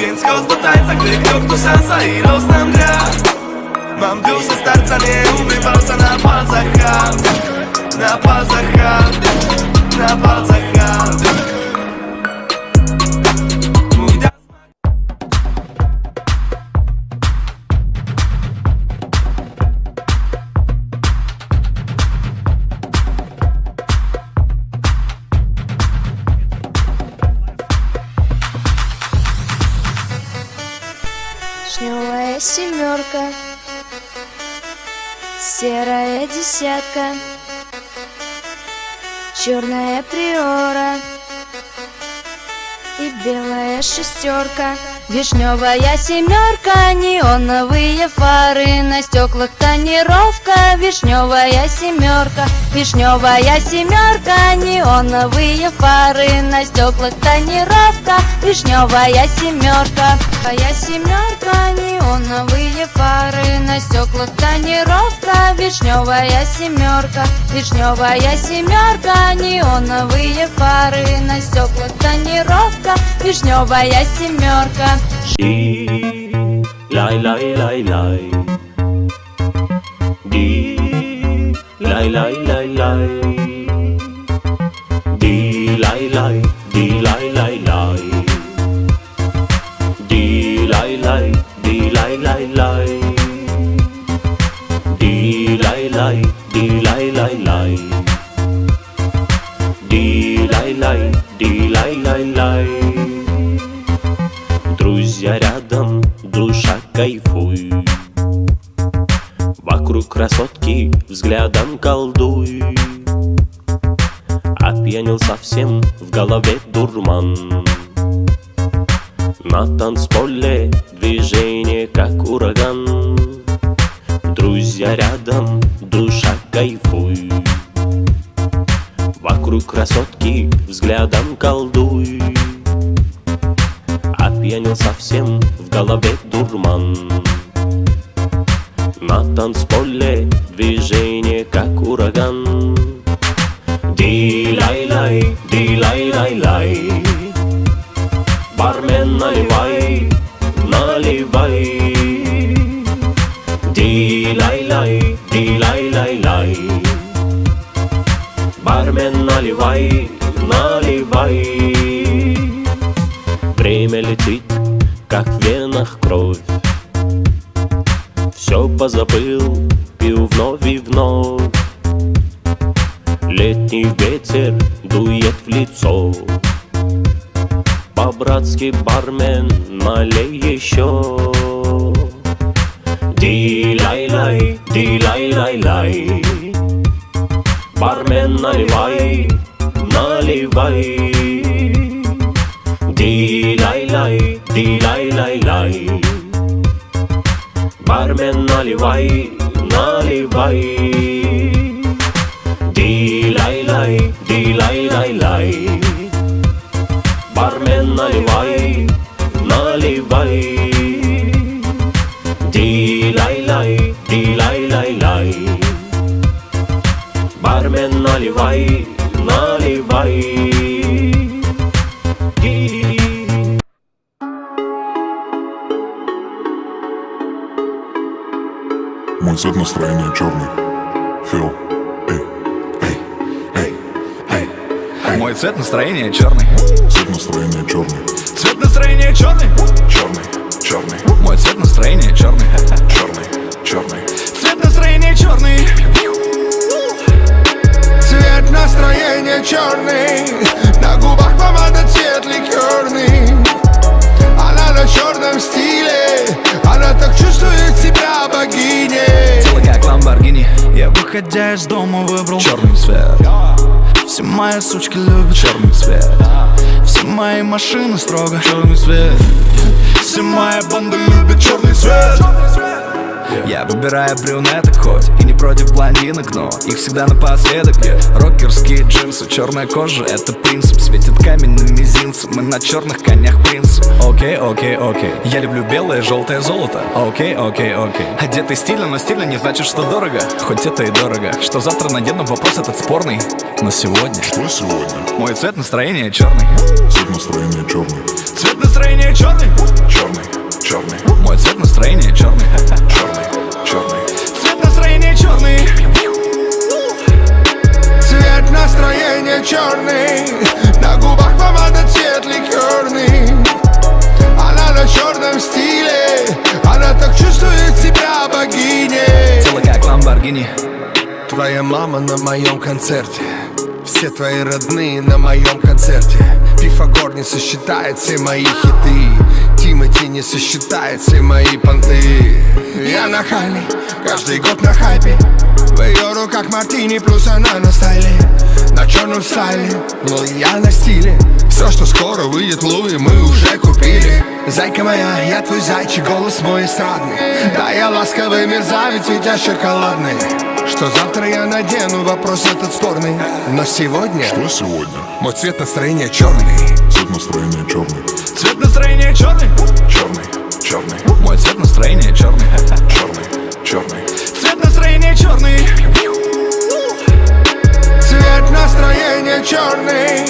Więc chodź do tańca, gdy krok to szansa i los nam gra. Mam duszę starca, nie umiem walca na palcach hard. Na palcach hard, na palcach hard. Вишневая семерка, серая десятка, черная приора и белая шестерка. Вишневая семерка, неоновые фары, на стеклах тонировка. Вишневая семерка, вишневая семерка, неоновые фары, на стеклах тонировка. Вишневая семерка, вишневая семерка, неоновые фары, на стеклах тонировка. Вишневая семерка, вишневая семерка, неоновые фары, на стеклах тонировка. Вишневая семерка. Ди, лай, лай, лай, лай. Ди, лай, лай, лай, лай. Ди, лай, лай, ди, лай, лай, лай. Ди, лай, лай, ди, лай, лай, лай. Ди, лай, лай, ди, лай, лай, лай. Ди, лай, лай, ди, лай, лай, лай. Друзья рядом, душа кайфуй. Вокруг красотки взглядом колдуй. Опьянел совсем, в голове дурман. На танцполе движение как ураган. Друзья рядом, душа кайфуй. Вокруг красотки взглядом колдуй. Опьянел совсем, в голове дурман. На танцполе движение как ураган. Ди-лай-лай, ди-лай-лай-лай. Бармен, наливай, наливай. Ди-лай-лай, ди-лай-лай-лай. Бармен, наливай, наливай. Время летит, как в венах кровь. Все позабыл, пил вновь и вновь. Летний ветер дует в лицо. По-братски, бармен, налей еще. Ди-лай-лай, ди-лай-лай-лай. Бармен, наливай, наливай. Ди-лай-лай, ди-лай-лай-лай. Бармен, наливай, наливай. Ди-лай-лай, ди-лай-лай-лай. Бармен, наливай, наливай. Ди-лай-лай, ди-лай-лай-лай. Бармен, наливай, наливай. Мой цвет настроения черный. Фил. Эй, эй, эй, эй, эй. Мой цвет настроения черный. Цвет настроения черный. Цвет настроения черный. Черный, черный. Мой цвет настроения черный. Черный, черный. Цвет настроения черный. Цвет настроения черный. На губах помада, цвет ликерный. Она на черном стиле. Она так чувствует себя богиней. Тело как Ламборгини. Я, выходя из дома, выбрал черный цвет. Все мои сучки любят черный цвет. Все мои машины строго черный цвет. Все мои банды любят черный цвет. Я выбираю брюнеток хоть и не против блондинок, но их всегда напоследок. Рокерские джинсы, черная кожа — это принцип. Светит камень на мизинце, мы на черных конях принцев. Окей, окей, окей. Я люблю белое, желтое золото. Окей, окей, окей. Одетый стильно, но стильно не значит, что дорого. Хоть это и дорого. Что завтра надену, вопрос этот спорный. Но сегодня Что сегодня? мой цвет настроения черный. Цвет настроения черный. Цвет настроения черный. Черный, черный, Мой цвет настроения черный. черный, черный. Цвет настроения черный. Цвет настроения черный, на губах помада цвет ликерный. Она на черном стиле, она так чувствует себя богиней. Тело как Ламборгини. Твоя мама на моем концерте, все твои родные на моем концерте. Пифагор не сосчитает все мои хиты, Тимати не сосчитает все мои понты. Я нахальный, каждый год на хайпе. В ее руках мартини, плюс она на стайле. На черном стайле, но я на стиле. Все, что скоро выйдет, Луи, мы уже купили. Зайка моя, я твой зайчик, голос мой эстрадный. Да, я ласковый мерзавец, ведь я шоколадный. Что завтра я надену, вопрос этот спорный. Но сегодня Что сегодня? мой цвет настроения черный. Цвет настроения черный. Цвет настроения черный. Черный, черный, Мой цвет настроения черный. черный, черный. Цвет настроения черный. Цвет настроения черный,